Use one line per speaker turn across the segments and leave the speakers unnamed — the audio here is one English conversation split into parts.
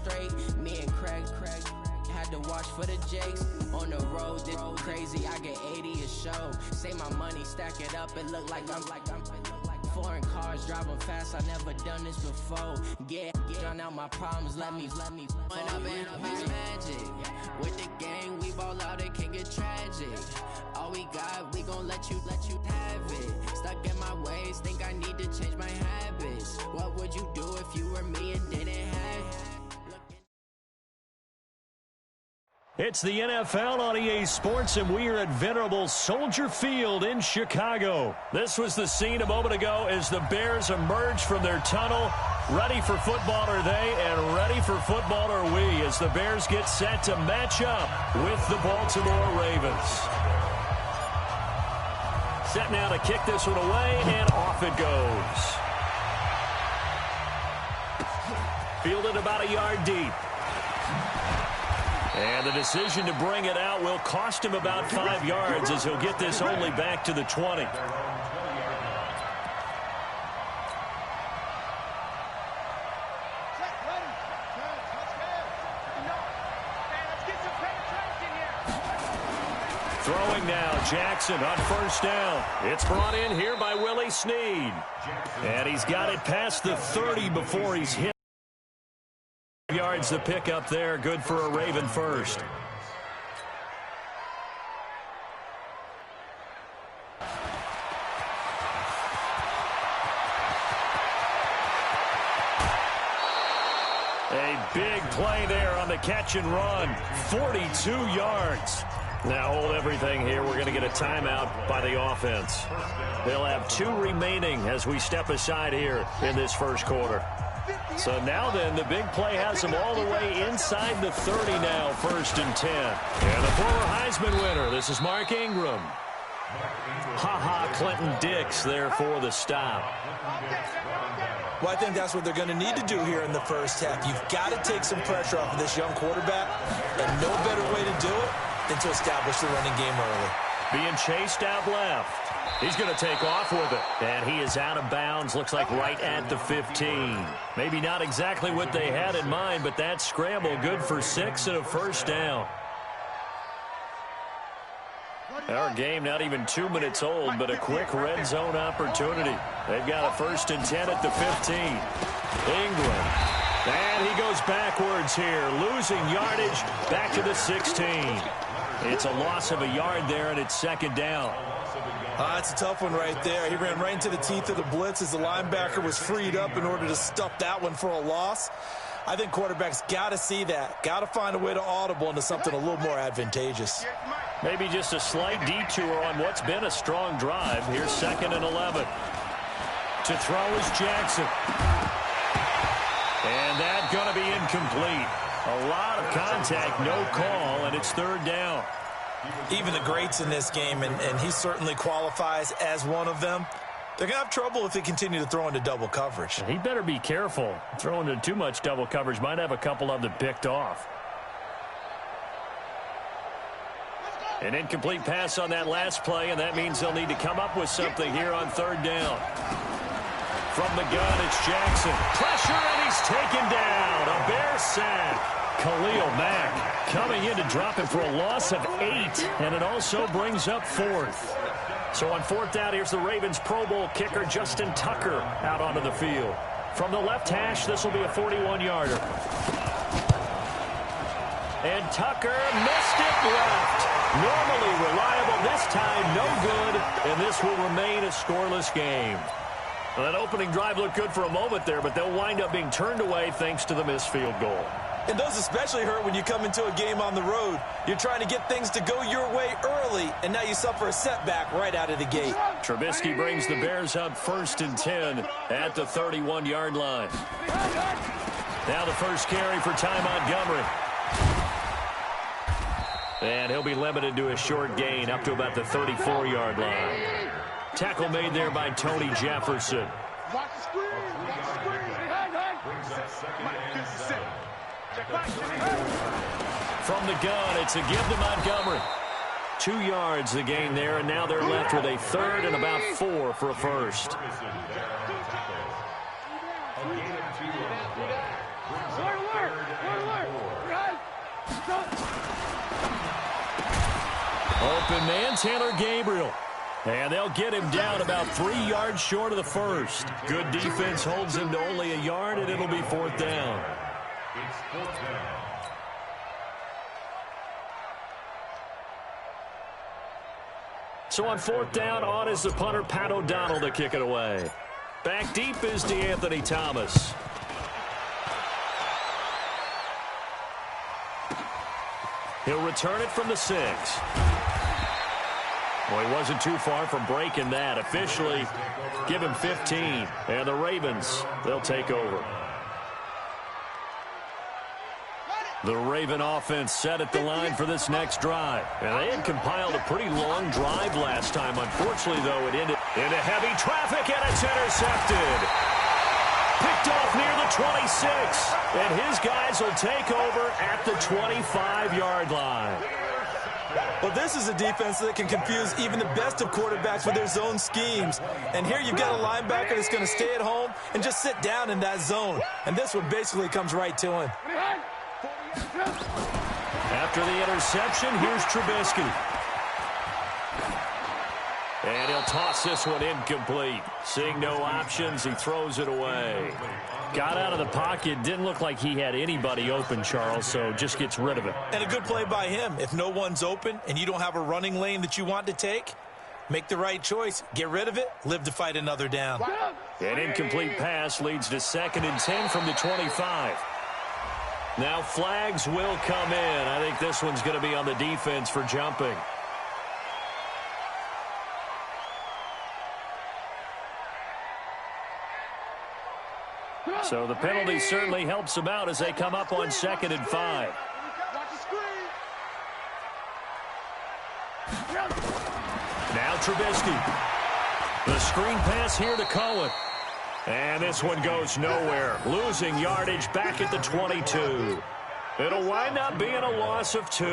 straight. Me and Craig had to watch for the Jakes. On the road, this crazy, I get 80 a show. Say my money, stack it up, it look like I'm foreign cars, driving fast, I never done this before. Get out my problems, let me when up and up is magic. With the gang, we ball out, it can get tragic. All we got, we gon' let you have it. Stuck in my ways, think I need to change my habits. What would you do if you were me and didn't have it?
It's the NFL on EA Sports, and we are at venerable Soldier Field in Chicago. This was the scene a moment ago as the Bears emerged from their tunnel. Ready for football are they, and ready for football are we, as the Bears get set to match up with the Baltimore Ravens. Set now to kick this one away, and off it goes. Fielded about a yard deep. And the decision to bring it out will cost him about 5 yards, as he'll get this only back to the 20. Throwing now, Jackson on first down. It's brought in here by Willie Snead. And he's got it past the 30 before he's hit. Yards the pick up there, good for a Raven first. A big play there on the catch and run, 42 yards. Now hold everything here. We're going to get a timeout by the offense. They'll have 2 remaining as we step aside here in this first quarter. So now then, the big play has them all the way inside the 30 now, 1st and 10. And the former Heisman winner, this is Mark Ingram. Clinton Dix there for the stop.
Well, I think that's what they're going to need to do here in the first half. You've got to take some pressure off of this young quarterback, and no better way to do it than to establish the running game early.
Being chased out left. He's going to take off with it. And he is out of bounds, looks like right at the 15. Maybe not exactly what they had in mind, but that scramble good for 6 and a first down. Our game not even 2 minutes old, but a quick red zone opportunity. They've got a 1st and 10 at the 15. Ingram. And he goes backwards here, losing yardage back to the 16. It's a loss of a yard there, and it's 2nd down.
It's a tough one right there. He ran right into the teeth of the blitz as the linebacker was freed up in order to stuff that one for a loss. I think quarterbacks got to see that. Got to find a way to audible into something a little more advantageous.
Maybe just a slight detour on what's been a strong drive. Here's 2nd and 11. To throw is Jackson. And that's going to be incomplete. A lot of contact, no call, and it's 3rd down.
Even the greats in this game, and he certainly qualifies as one of them, they're going to have trouble if they continue to throw into double coverage.
He better be careful. Throwing into too much double coverage might have a couple of them picked off. An incomplete pass on that last play, and that means they'll need to come up with something here on 3rd down. From the gun, it's Jackson. Pressure, and he's taken down. A Bear sack. Khalil Mack coming in to drop him for a loss of 8, and it also brings up 4th. So on 4th down, here's the Ravens Pro Bowl kicker Justin Tucker out onto the field. From the left hash, this will be a 41-yarder. And Tucker missed it left. Normally reliable, this time no good, and this will remain a scoreless game. Well, that opening drive looked good for a moment there, but they'll wind up being turned away thanks to the missed field goal.
And those especially hurt when you come into a game on the road. You're trying to get things to go your way early, and now you suffer a setback right out of the gate.
Trubisky brings the Bears up 1st and 10 at the 31-yard line. Now the first carry for Ty Montgomery. And he'll be limited to a short gain up to about the 34-yard line. Tackle made there by Tony Jefferson. From the gun, it's a give to Montgomery. 2 yards the gain there, and now they're left with a 3rd and about 4 for a first. Open man, Taylor Gabriel. And they'll get him down about 3 yards short of the first. Good defense holds him to only a yard, and it'll be 4th down.
It's 4th down.
So on 4th down, on is the punter, Pat O'Donnell, to kick it away. Back deep is DeAnthony Thomas. He'll return it from the 6. Well, he wasn't too far from breaking that. Officially, give him 15. And the Ravens, they'll take over. The Raven offense set at the line for this next drive. And they had compiled a pretty long drive last time. Unfortunately, though, it ended into heavy traffic, and it's intercepted. Picked off near the 26. And his guys will take over at the 25-yard line.
Well, this is a defense that can confuse even the best of quarterbacks with their zone schemes. And here you've got a linebacker that's going to stay at home and just sit down in that zone. And this one basically comes right to him.
After the interception, here's Trubisky. And he'll toss this one incomplete. Seeing no options, he throws it away. Got out of the pocket. Didn't look like he had anybody open, Charles, so just gets rid of it.
And a good play by him. If no one's open and you don't have a running lane that you want to take, make the right choice. Get rid of it. Live to fight another down.
An incomplete pass leads to 2nd and 10 from the 25. Now flags will come in. I think this one's going to be on the defense for jumping. So the penalty certainly helps them out as they come up on 2nd and 5. Now Trubisky. The screen pass here to Cohen. And this one goes nowhere. Losing yardage back at the 22. It'll wind up being a loss of 2.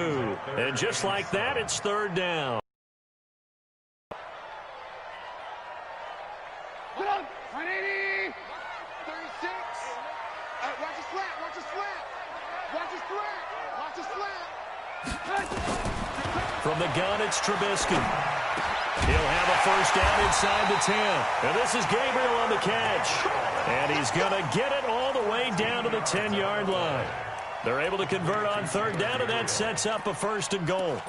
And just like that, it's 3rd down. From the gun, it's Trubisky. He'll have a 1st down inside the 10. And this is Gabriel on the catch. And he's going to get it all the way down to the 10-yard line. They're able to convert on 3rd down, and that sets up a 1st and goal.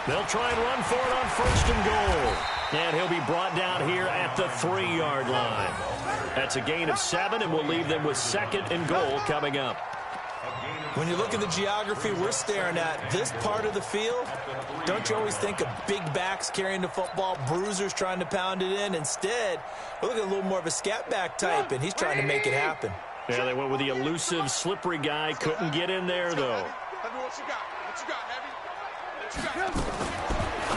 They'll try and run for it on 1st and goal. And he'll be brought down here at the 3-yard line. That's a gain of 7, and we'll leave them with 2nd and goal coming up.
When you look at the geography we're staring at, this part of the field, don't you always think of big backs carrying the football, bruisers trying to pound it in? Instead, we're looking at a little more of a scat back type, and he's trying to make it happen.
Yeah, they went with the elusive, slippery guy. Couldn't get in there, though.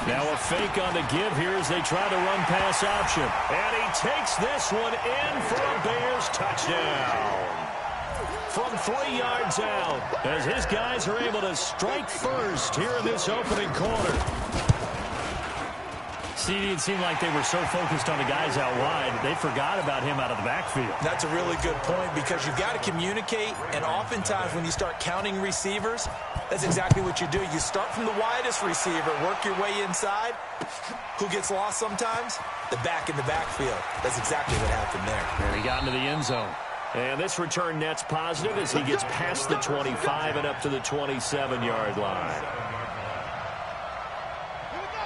Now a fake on the give here as they try to run pass option. And he takes this one in for a Bears touchdown. From 3 yards out, as his guys are able to strike first here in this opening quarter. See, it seemed like they were so focused on the guys out wide, they forgot about him out of the backfield.
That's a really good point because you've got to communicate, and oftentimes when you start counting receivers, that's exactly what you do. You start from the widest receiver, work your way inside. Who gets lost sometimes? The back in the backfield. That's exactly what happened there.
And he got into the end zone. And this return net's positive as he gets past the 25 and up to the 27-yard line.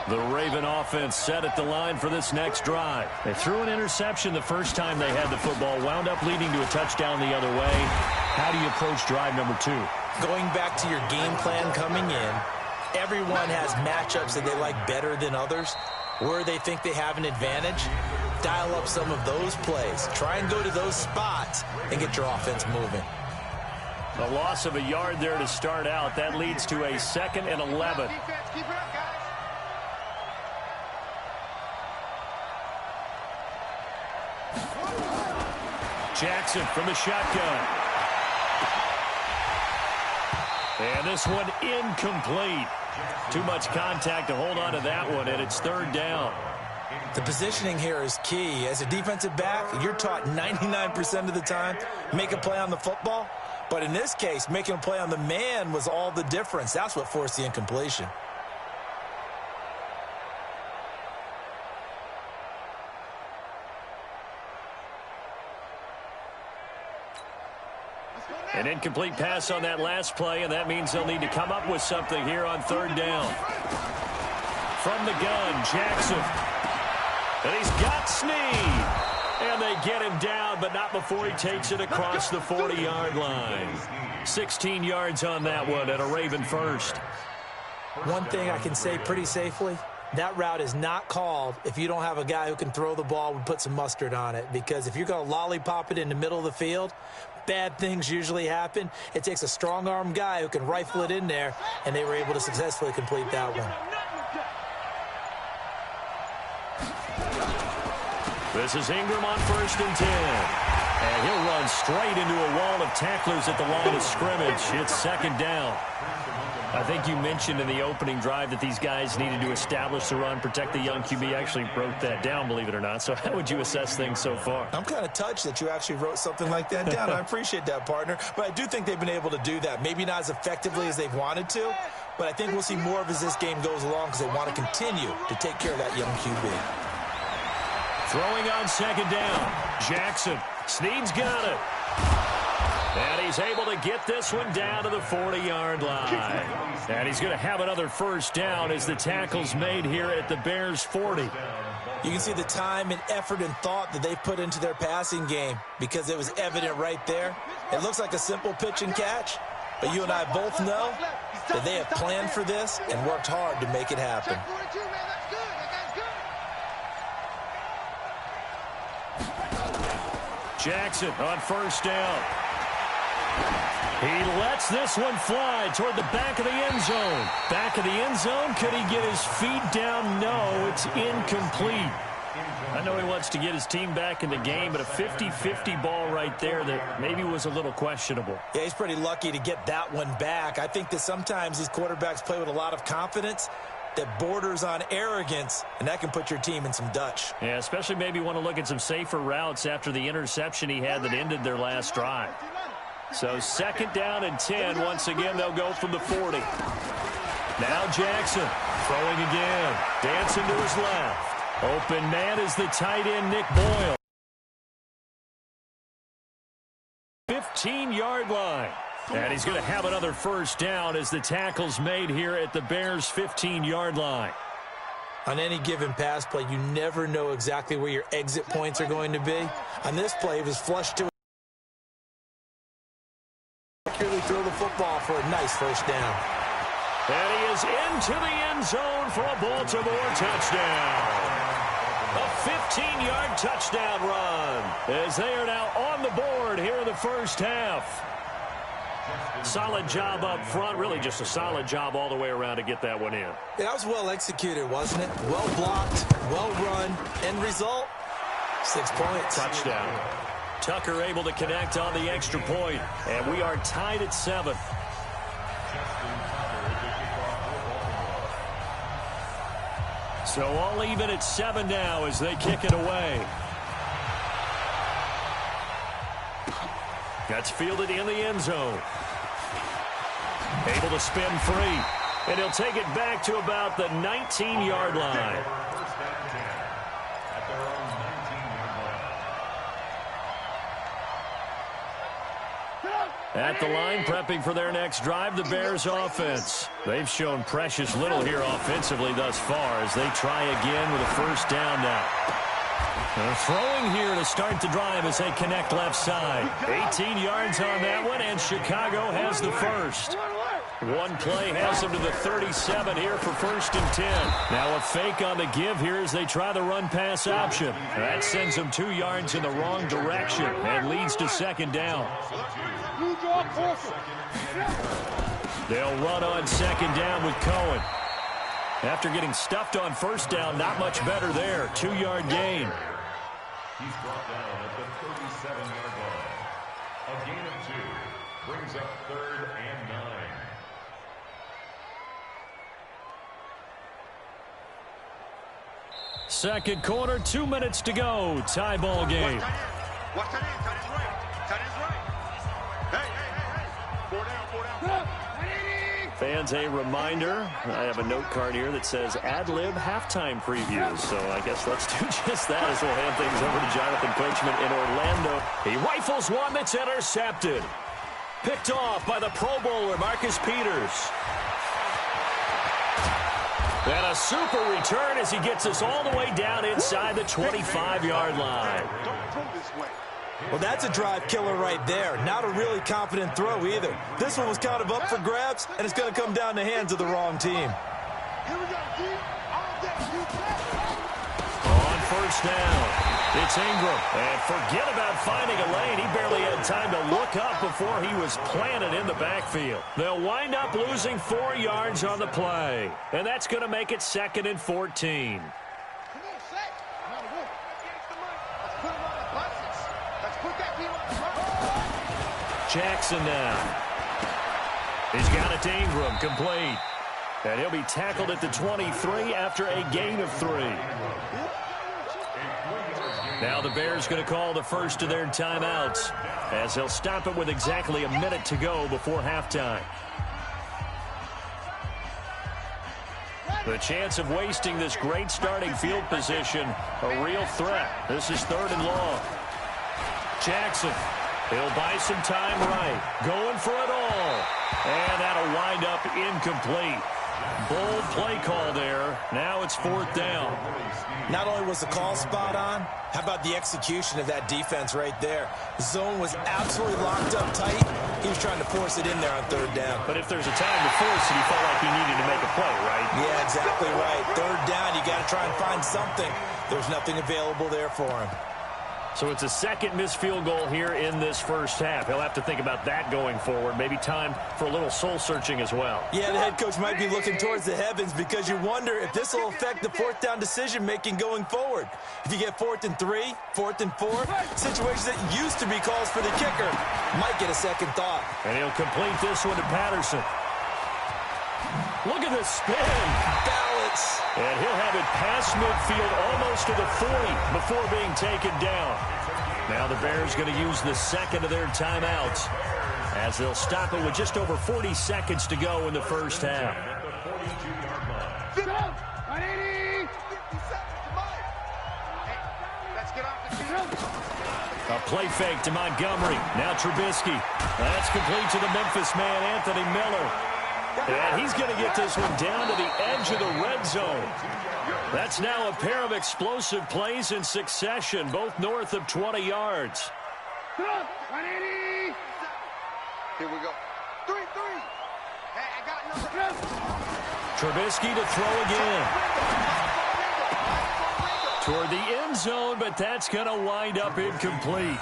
The Raven offense set at the line for this next drive. They threw an interception the first time they had the football, wound up leading to a touchdown the other way. How do you approach drive number 2?
Going back to your game plan coming in, everyone has matchups that they like better than others. Where they think they have an advantage, dial up some of those plays. Try and go to those spots and get your offense moving.
A loss of a yard there to start out. That leads to a 2nd and 11. Jackson from the shotgun. And this one incomplete. Too much contact to hold on to that one, and it's 3rd down.
The positioning here is key. As a defensive back, you're taught 99% of the time, make a play on the football. But in this case, making a play on the man was all the difference. That's what forced the incompletion.
An incomplete pass on that last play, and that means they'll need to come up with something here on third down. From the gun, Jackson. And he's got Snead. And they get him down, but not before he takes it across the 40-yard line. 16 yards on that one at a Raven first.
One thing I can say pretty safely, that route is not called if you don't have a guy who can throw the ball and put some mustard on it. Because if you're going to lollipop it in the middle of the field, bad things usually happen. It takes a strong-arm guy who can rifle it in there, and they were able to successfully complete that one.
This is Ingram on 1st and 10. And he'll run straight into a wall of tacklers at the line of scrimmage. It's 2nd down. I think you mentioned in the opening drive that these guys needed to establish the run, protect the young QB. Actually wrote that down, believe it or not. So how would you assess things so far?
I'm kind of touched that you actually wrote something like that down. I appreciate that, partner. But I do think they've been able to do that. Maybe not as effectively as they've wanted to, but I think we'll see more of as this game goes along because they want to continue to take care of that young QB.
Throwing on 2nd down. Jackson. Snead's got it. And he's able to get this one down to the 40-yard line. And he's going to have another 1st down as the tackle's made here at the Bears' 40.
You can see the time and effort and thought that they put into their passing game because it was evident right there. It looks like a simple pitch and catch, but you and I both know that they have planned for this and worked hard to make it happen.
Jackson on 1st down. He lets this one fly toward the back of the end zone. Back of the end zone. Could he get his feet down? No, it's incomplete. I know he wants to get his team back in the game, but a 50-50 ball right there that maybe was a little questionable.
Yeah, he's pretty lucky to get that one back. I think that sometimes these quarterbacks play with a lot of confidence that borders on arrogance, and that can put your team in some Dutch.
Yeah, especially maybe want to look at some safer routes after the interception he had that ended their last drive. So 2nd down and 10. Once again, they'll go from the 40. Now Jackson throwing again. Dancing to his left. Open man is the tight end, Nick Boyle. 15-yard line. And he's going to have another 1st down as the tackle's made here at the Bears' 15-yard line.
On any given pass play, you never know exactly where your exit points are going to be. On this play, it was flushed to accurately throw the football for a nice 1st down.
And he is into the end zone for a Baltimore touchdown. A 15-yard touchdown run as they are now on the board here in the 1st half. Solid job up front, really just a solid job all the way around to get that one in.
That was well executed, wasn't it? Well blocked, well run, end result, 6 points.
Touchdown. Tucker able to connect on the extra point, and we are tied at 7. So all even at 7 now as they kick it away. That's fielded in the end zone. Able to spin free. And he'll take it back to about the 19-yard line. At the line, prepping for their next drive, the Bears offense. They've shown precious little here offensively thus far as they try again with a 1st down now. They're throwing here to start the drive as they connect left side. 18 yards on that one, and Chicago has the 1st. One play has them to the 37 here for 1st and 10. Now a fake on the give here as they try the run-pass option. That sends them 2 yards in the wrong direction and leads to 2nd down. They'll run on 2nd down with Cohen. After getting stuffed on 1st down, not much better there. 2-yard gain.
He's brought down at the 37-yard line. A gain of 2 brings up 3rd and 9.
Second quarter, 2 minutes to go. Tie ball game.
Watch that in. Tight end's right. Tight end's right. Hey. 4 down.
Fans, a reminder, I have a note card here that says ad-lib halftime previews. So I guess let's do just that as we'll hand things over to Jonathan Coachman in Orlando. He rifles one that's intercepted. Picked off by the Pro Bowler, Marcus Peters. And a super return as he gets us all the way down inside the 25-yard line.
Don't throw this way.
Well, that's a drive killer right there. Not a really confident throw either. This one was kind of up for grabs, and it's going to come down the hands of the wrong team.
Here we go, D.
On first down, it's Ingram. And forget about finding a lane. He barely had time to look up before he was planted in the backfield. They'll wind up losing 4 yards on the play. And that's going to make it 2nd and 14. Jackson now. He's got it to Ingram, complete. And he'll be tackled at the 23 after a gain of 3. Now the Bears going to call the first of their timeouts as they'll stop it with exactly a minute to go before halftime. The chance of wasting this great starting field position, a real threat. This is 3rd and long. Jackson. He'll buy some time right. Going for it all. And that'll wind up incomplete. Bold play call there. Now it's 4th down.
Not only was the call spot on, how about the execution of that defense right there? The zone was absolutely locked up tight. He was trying to force it in there on 3rd down.
But if there's a time to force it, he felt like he needed to make a play, right?
Yeah, exactly right. 3rd down, you got to try and find something. There's nothing available there for him.
So it's a second missed field goal here in this first half. He'll have to think about that going forward. Maybe time for a little soul-searching as well.
Yeah, the head coach might be looking towards the heavens because you wonder if this will affect the 4th down decision-making going forward. If you get 4th and 3, 4th and 4, situations that used to be calls for the kicker might get a second thought.
And he'll complete this one to Patterson. Look at the spin.
Balance.
And he'll have it past midfield almost to the 40 before being taken down. Now the Bears going to use the second of their timeouts as they'll stop it with just over 40 seconds to go in the first half. A play fake to Montgomery. Now Trubisky. That's complete to the Memphis man, Anthony Miller. And he's going to get this one down to the edge of the red zone. That's now a pair of explosive plays in succession, both north of 20 yards.
Here we go. 3-3. Hey, I got number.
Trubisky to throw again. Toward the end zone, but that's going to wind up incomplete.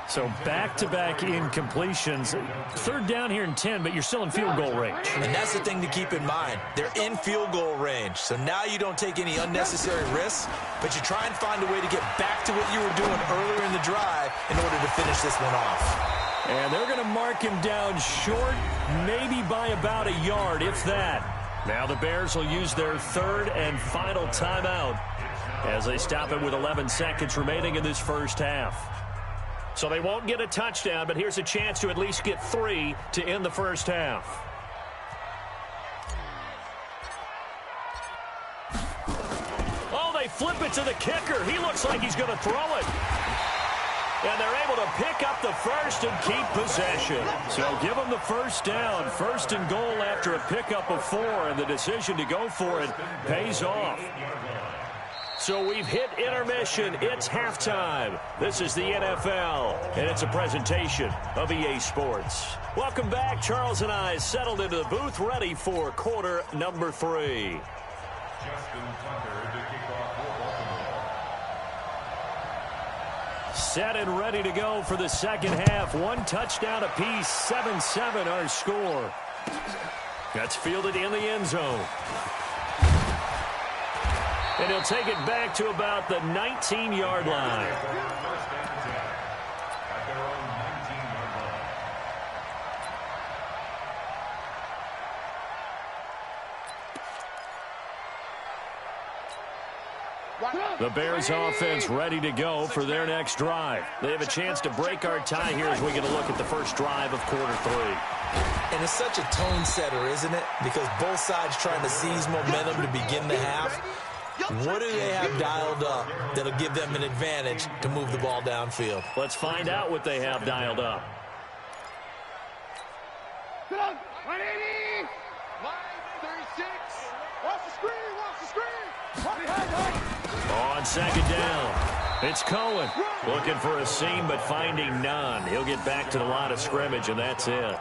So back-to-back incompletions. 3rd down here in 10, but you're still in field goal range.
And that's the thing to keep in mind. They're in field goal range. So now you don't take any unnecessary risks, but you try and find a way to get back to what you were doing earlier in the drive in order to finish this one off.
And they're going to mark him down short, maybe by about a yard, if that. Now the Bears will use their 3rd and final timeout as they stop it with 11 seconds remaining in this first half. So they won't get a touchdown, but here's a chance to at least get 3 to end the first half. Oh, they flip it to the kicker. He looks like he's going to throw it. And they're able to pick up the first and keep possession. So give them the first down. 1st and goal after a pickup of 4, and the decision to go for it pays off. So we've hit intermission. It's halftime. This is the NFL, and it's a presentation of EA Sports. Welcome back. Charles and I settled into the booth, ready for quarter number 3. Set and ready to go for the second half. 1 touchdown apiece, 7-7 our score. That's fielded in the end zone. And he'll take it back to about the 19-yard line. The Bears offense ready to go for their next drive. They have a chance to break our tie here as we get a look at the first drive of quarter 3.
And it's such a tone setter, isn't it? Because both sides trying to seize momentum to begin the half. What do they have dialed up that'll give them an advantage to move the ball downfield?
Let's find out what they have dialed up.
180. Line 36. Watch the screen. Watch the screen.
On second down, it's Cohen looking for a seam but finding none. He'll get back to the line of scrimmage, and that's it.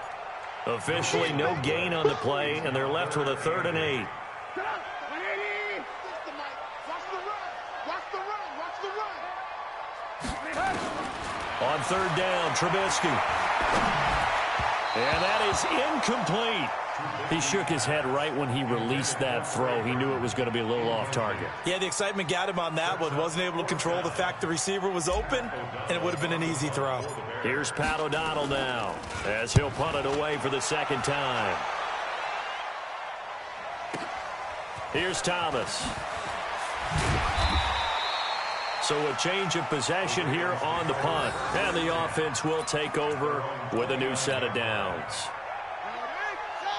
Officially no gain on the play, and they're left with a 3rd and 8. On 3rd down, Trubisky. And that is incomplete. He shook his head right when he released that throw. He knew it was going to be a little off target.
Yeah, the excitement got him on that one. Wasn't able to control the fact the receiver was open, and it would have been an easy throw.
Here's Pat O'Donnell now as he'll punt it away for the 2nd time. Here's Thomas. So a change of possession here on the punt. And the offense will take over with a new set of downs.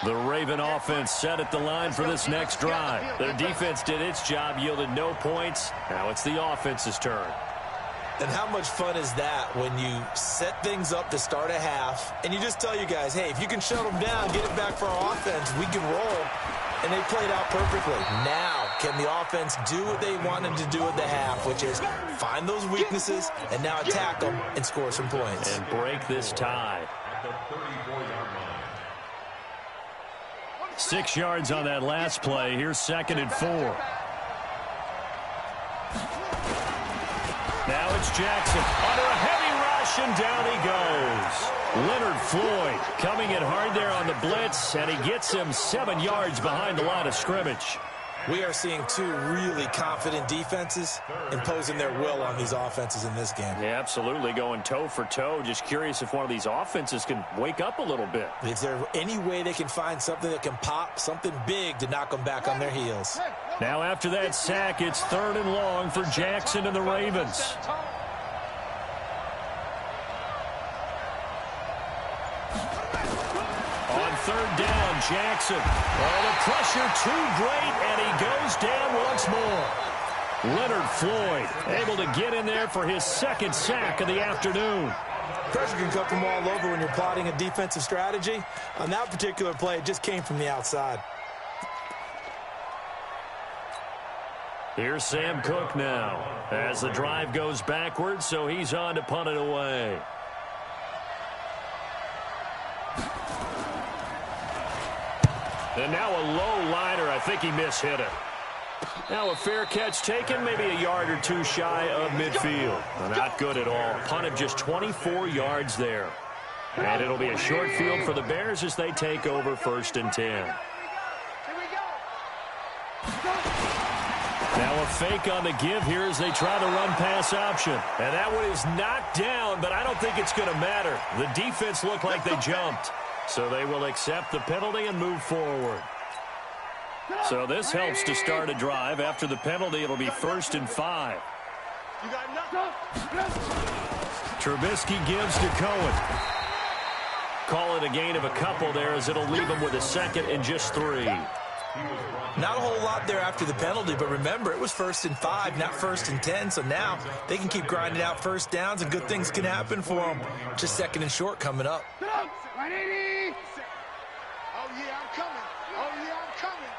The Raven offense set at the line for this next drive. Their defense did its job, yielded no points. Now it's the offense's turn.
And how much fun is that when you set things up to start a half, and you just tell you guys, hey, if you can shut them down, get it back for our offense, we can roll. And they played out perfectly. Now, can the offense do what they wanted to do at the half, which is find those weaknesses and now attack them and score some points.
And break this tie. 6 yards on that last play. Here's 2nd and 4. Now it's Jackson under a heavy rush, and down he goes. Leonard Floyd coming in hard there on the blitz, and he gets him 7 yards behind the line of scrimmage.
We are seeing two really confident defenses imposing their will on these offenses in this game.
Yeah, absolutely, going toe for toe. Just curious if one of these offenses can wake up a little bit.
Is there any way they can find something that can pop, something big to knock them back on their heels?
Now after that sack, it's 3rd and long for Jackson and the Ravens. On 3rd down, Jackson. Oh, the pressure too great, and he goes down once more. Leonard Floyd able to get in there for his 2nd sack of the afternoon.
Pressure can come from all over when you're plotting a defensive strategy. On that particular play, it just came from the outside.
Here's Sam Cook now as the drive goes backwards, so he's on to punt it away. And now a low liner. I think he mishit it. Now a fair catch taken, maybe a yard or two shy of midfield. Not good at all. Punt of just 24 yards there. And it'll be a short field for the Bears as they take over 1st and 10. Now a fake on the give here as they try the run-pass option. And that one is knocked down, but I don't think it's going to matter. The defense looked like they jumped. So they will accept the penalty and move forward. So this helps to start a drive. After the penalty, it'll be 1st and 5. Trubisky gives to Cohen. Call it a gain of a couple there as it'll leave him with a 2nd and just 3.
Not a whole lot there after the penalty, but remember, it was 1st and 5, not 1st and 10, so now they can keep grinding out 1st downs and good things can happen for them. Just 2nd and short coming up.
180. Oh, yeah, I'm coming. Oh, yeah, I'm coming.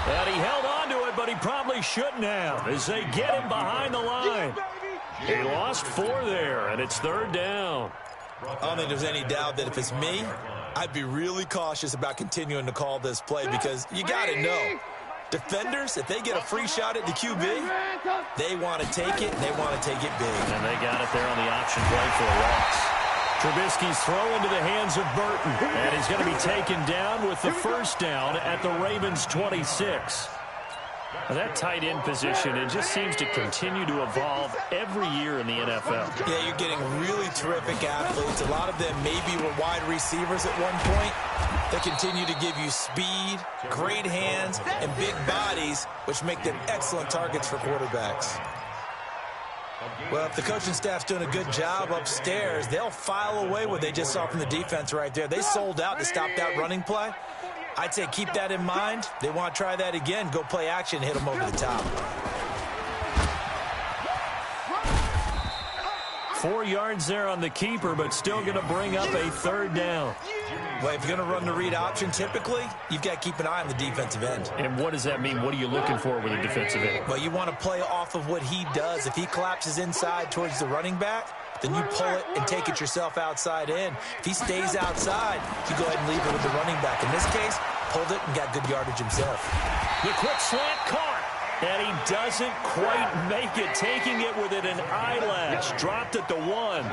And he held on to it, but he probably shouldn't have as they get him behind the line. He lost 4 there, and it's 3rd down.
I don't think there's any doubt that if it's me, I'd be really cautious about continuing to call this play because you got to know, defenders, if they get a free shot at the QB, they want to take it, and they want to take it big.
And they got it there on the option play for a loss. Trubisky's throw into the hands of Burton, and he's going to be taken down with the 1st down at the Ravens' 26. That tight end position, it just seems to continue to evolve every year in the NFL.
Yeah, you're getting really terrific athletes. A lot of them maybe were wide receivers at one point. They continue to give you speed, great hands, and big bodies, which make them excellent targets for quarterbacks. Well, if the coaching staff's doing a good job upstairs, they'll file away what they just saw from the defense right there. They sold out to stop that running play. I'd say keep that in mind. They want to try that again. Go play action, hit them over the top.
4 yards there on the keeper, but still going to bring up a third down.
Well, if you're going to run the read option, typically, you've got to keep an eye on the defensive end.
And what does that mean? What are you looking for with a defensive end?
Well, you want to play off of what he does. If he collapses inside towards the running back, then you pull it and take it yourself outside in. If he stays outside, you go ahead and leave it with the running back. In this case, pulled it and got good yardage himself.
The quick slant caught, and he doesn't quite make it, taking it within an eyelash. Dropped at the 1.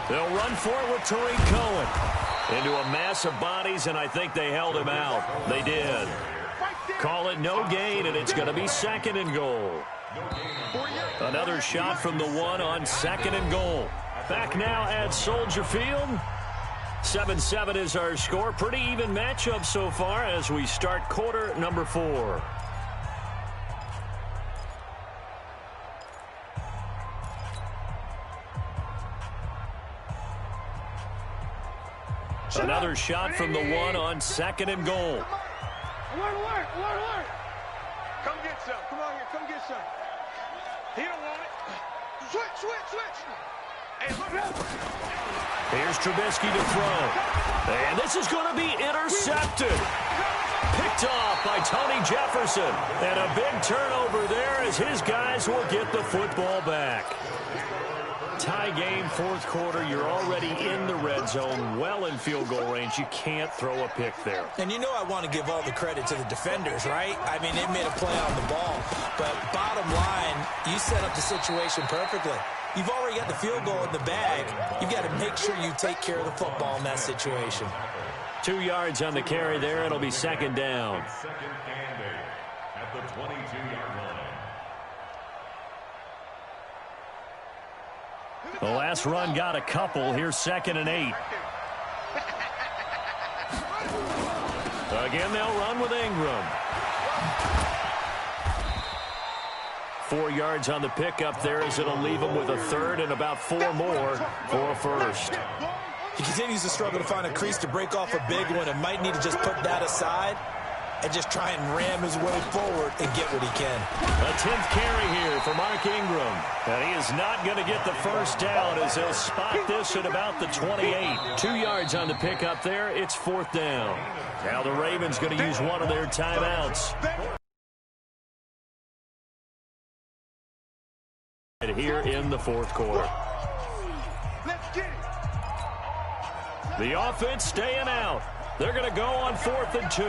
They'll run for it with Tariq Cohen. Into a mass of bodies, and I think they held him out. They did. Call it no gain, and it's going to be 2nd and goal. Another shot from the 1 on 2nd and goal. Back now at Soldier Field. 7-7 is our score. Pretty even matchup so far as we start quarter number 4. Another shot from the 1 on 2nd and goal.
Alert. Come get some. Come on here. Come get some. He don't want it. Switch. Hey, look.
Here's Trubisky to throw. And this is going to be intercepted. Picked off by Tony Jefferson. And a big turnover there as his guys will get the football back. Tie game, 4th quarter. You're already in the red zone, well in field goal range. You can't throw a pick there.
And you know I want to give all the credit to the defenders, right? I mean, they made a play on the ball. But bottom line, you set up the situation perfectly. You've already got the field goal in the bag. You've got to make sure you take care of the football in that situation.
2 yards on the carry there. It'll be 2nd down.
2nd and 8 at the 22-yard line.
The last run got a couple. Here's 2nd and 8. Again, they'll run with Ingram. 4 yards on the pickup there as it'll leave him with a 3rd and about 4 more for a 1st.
He continues to struggle to find a crease to break off a big one and might need to just put that aside and just try and ram his way forward and get what he can.
A 10th carry here for Mark Ingram. And he is not going to get the 1st down as he'll spot this at about the 28. 2 yards on the pickup there. It's 4th down. Now the Ravens going to use one of their timeouts. Here in the 4th quarter. The offense staying out. They're going to go on 4th and 2.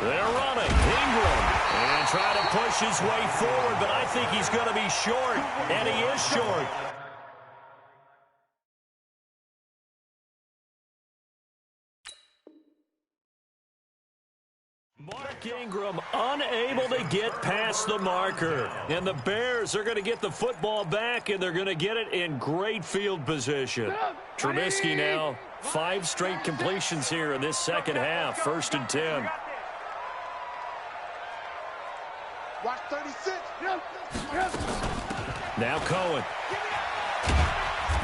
They're running. Ingram. And trying to push his way forward, but I think he's going to be short. And he is short. Mark Ingram unable to get past the marker. And the Bears are going to get the football back, and they're going to get it in great field position. Trubisky now, 5 straight completions here in this 2nd half. 1st and 10.
Watch 36.
Now Cohen.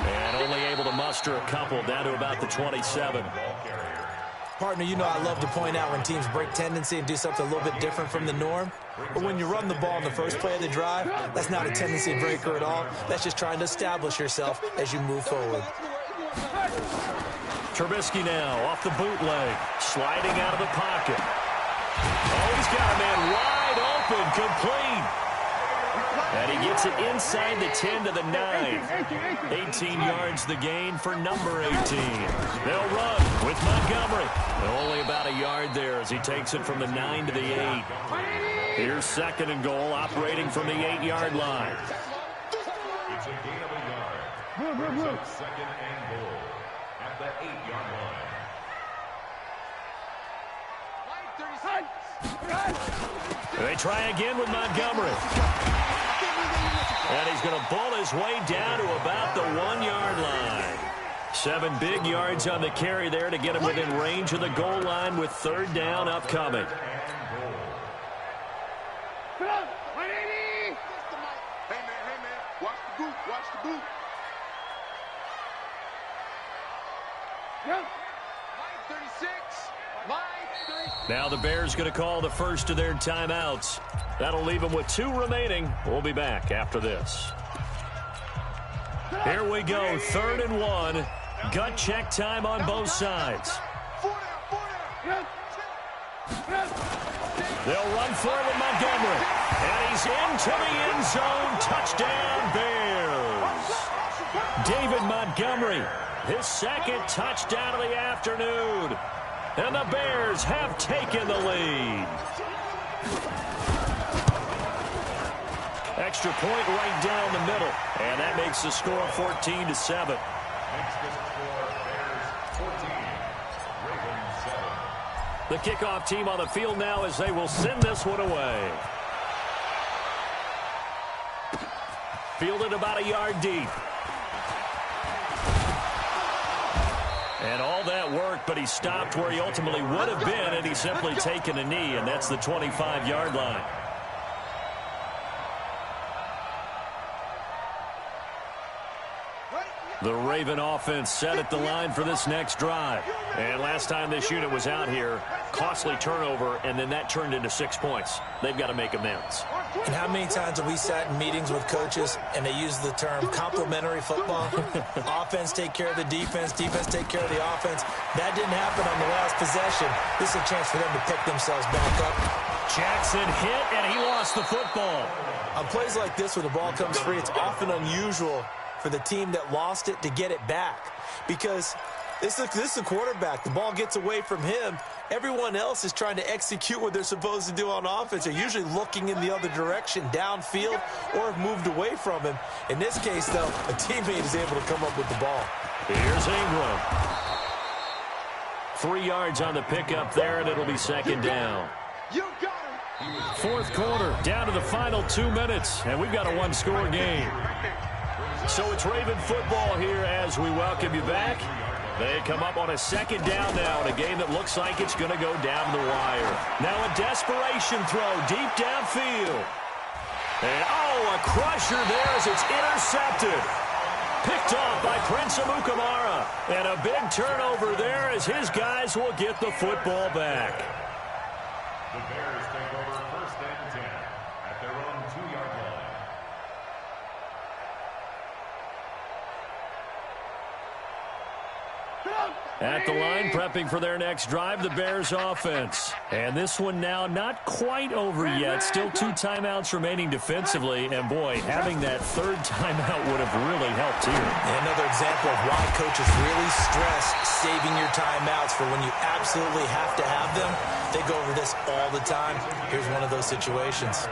And only able to muster a couple down to about the 27.
Partner, you know I love to point out when teams break tendency and do something a little bit different from the norm. But when you run the ball in the first play of the drive, that's not a tendency breaker at all. That's just trying to establish yourself as you move forward.
Trubisky now off the bootleg, sliding out of the pocket. Oh, he's got a man wide open, complete. And he gets it inside the 10 to the 9. 18 yards the gain for number 18. They'll run with Montgomery. Only about a yard there as he takes it from the 9 to the 8. Here's 2nd and goal, operating from the 8-yard line.
It's a gain of a yard. Brings up 2nd and goal. the 8-yard line.
They try again with Montgomery. And he's going to bull his way down to about the 1-yard line. 7 big yards on the carry there to get him within range of the goal line with 3rd down upcoming. Now the Bears going to call the first of their timeouts. That'll leave them with 2 remaining. We'll be back after this. Here we go, 3rd and 1. Gut check time on both sides. They'll run for it with Montgomery. And he's into the end zone. Touchdown, Bears. David Montgomery, his 2nd touchdown of the afternoon. And the Bears have taken the lead. Extra point right down the middle. And that makes the score 14-7.
Makes the score Bears 14, Ravens 7.
The kickoff team on the field now as they will send this one away. Fielded about a yard deep. And all that work, but he stopped where he ultimately would have been, and he's simply taken a knee, and that's the 25-yard line. The Raven offense set at the line for this next drive. And last time this unit was out here, costly turnover, and then that turned into 6 points. They've got to make amends.
And how many times have we sat in meetings with coaches and they use the term complementary football? Offense take care of the defense, defense take care of the offense. That didn't happen on the last possession. This is a chance for them to pick themselves back up.
Jackson hit, and he lost the football.
On plays like this where the ball comes free, it's often unusual for the team that lost it to get it back, because this is a quarterback. The ball gets away from him. Everyone else is trying to execute what they're supposed to do on offense. They're usually looking in the other direction, downfield, or have moved away from him. In this case, though, a teammate is able to come up with the ball.
Here's Ingram. 3 yards on the pickup there, and it'll be 2nd down. 4th quarter, down to the final 2 minutes, and we've got a 1-score game. So it's Raven football here as we welcome you back. They come up on a 2nd down now in a game that looks like it's going to go down the wire. Now a desperation throw deep downfield. And, a crusher there as it's intercepted. Picked off by Prince Amukamara. And a big turnover there as his guys will get the football back.
The Bears take over 1st and 10 at their own 2-yard line.
At the line, prepping for their next drive, the Bears offense. And this one now not quite over yet. Still 2 timeouts remaining defensively. And, boy, having that 3rd timeout would have really helped here.
Another example of why coaches really stress saving your timeouts for when you absolutely have to have them. They go over this all the time. Here's one of those situations.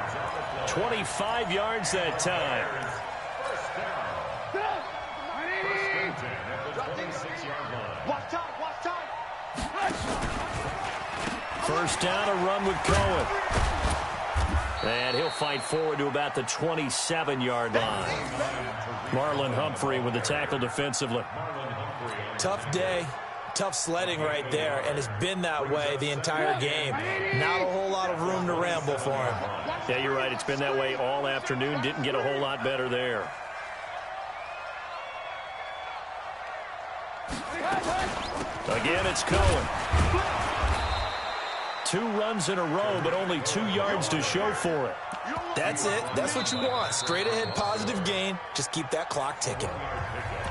25 yards that time. First down, a run with Cohen. And he'll fight forward to about the 27-yard line. Marlon Humphrey with the tackle defensively.
Tough day, tough sledding right there, and it's been that way the entire game. Not a whole lot of room to ramble for him.
Yeah, you're right. It's been that way all afternoon. Didn't get a whole lot better there. Again, it's Cohen. 2 runs in a row, but only 2 yards to show for it.
That's it. That's what you want. Straight ahead, positive gain. Just keep that clock ticking.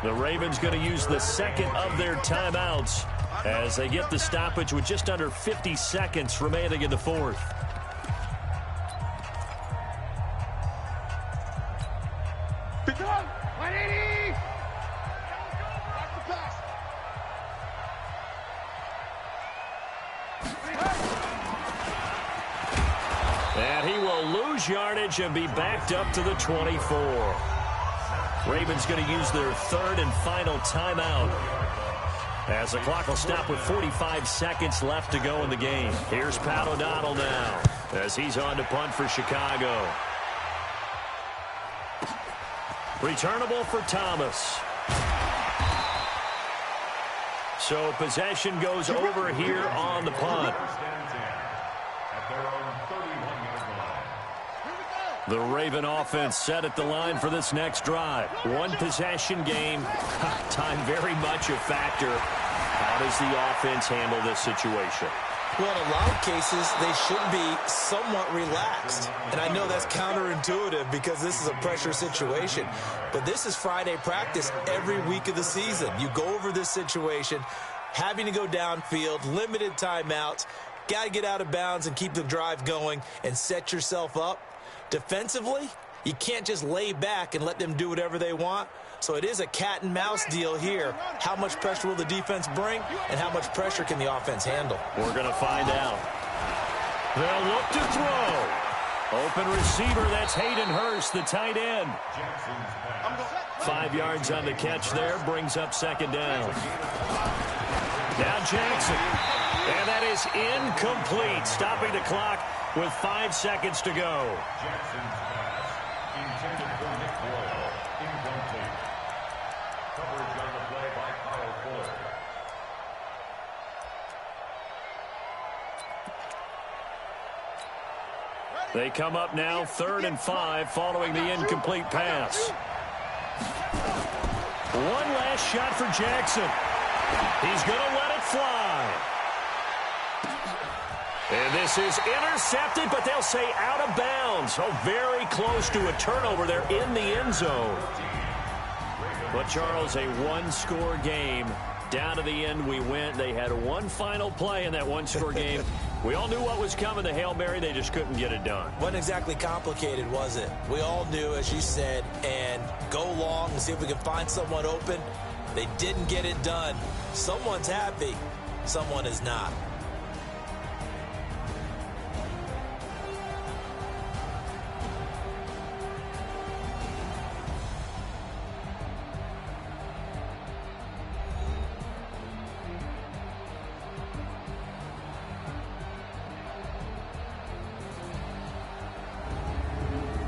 The Ravens going to use the 2nd of their timeouts as they get the stoppage with just under 50 seconds remaining in the 4th. And he will lose yardage and be backed up to the 24. Ravens going to use their 3rd and final timeout. As the clock will stop with 45 seconds left to go in the game. Here's Pat O'Donnell now as he's on to punt for Chicago. Returnable for Thomas. So possession goes over here on the punt. The Raven offense set at the line for this next drive. One possession game. Time very much a factor. How does the offense handle this situation?
Well, in a lot of cases, they should be somewhat relaxed. And I know that's counterintuitive because this is a pressure situation. But this is Friday practice every week of the season. You go over this situation, having to go downfield, limited timeouts, got to get out of bounds and keep the drive going and set yourself up. Defensively, you can't just lay back and let them do whatever they want. So it is a cat and mouse deal here. How much pressure will the defense bring, and how much pressure can the offense handle?
We're going to find out. They'll look to throw. Open receiver, that's Hayden Hurst, the tight end. 5 yards on the catch there, brings up second down. Now Jackson. And that is incomplete, stopping the clock with 5 seconds to go.
Jackson's pass intended for Nick Boyle, incomplete. Coverage on the play by Kyle Fuller.
They come up now 3rd and 5 following the incomplete pass. One last shot for Jackson. He's going to let it fly. And this is intercepted, but they'll say out of bounds. Oh, very close to a turnover there in the end zone. But, Charles, a one-score game. Down to the end we went. They had one final play in that one-score game. We all knew what was coming, the Hail Mary. They just couldn't get it done.
Wasn't exactly complicated, was it? We all knew, as you said, and go long and see if we can find someone open. They didn't get it done. Someone's happy. Someone is not.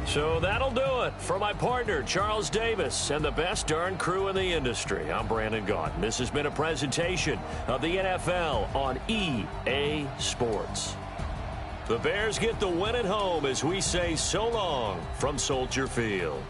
So that'll do it for my partner, Charles Davis, and the best darn crew in the industry. I'm Brandon Gaudin. This has been a presentation of the NFL on EA Sports. The Bears get the win at home as we say so long from Soldier Field.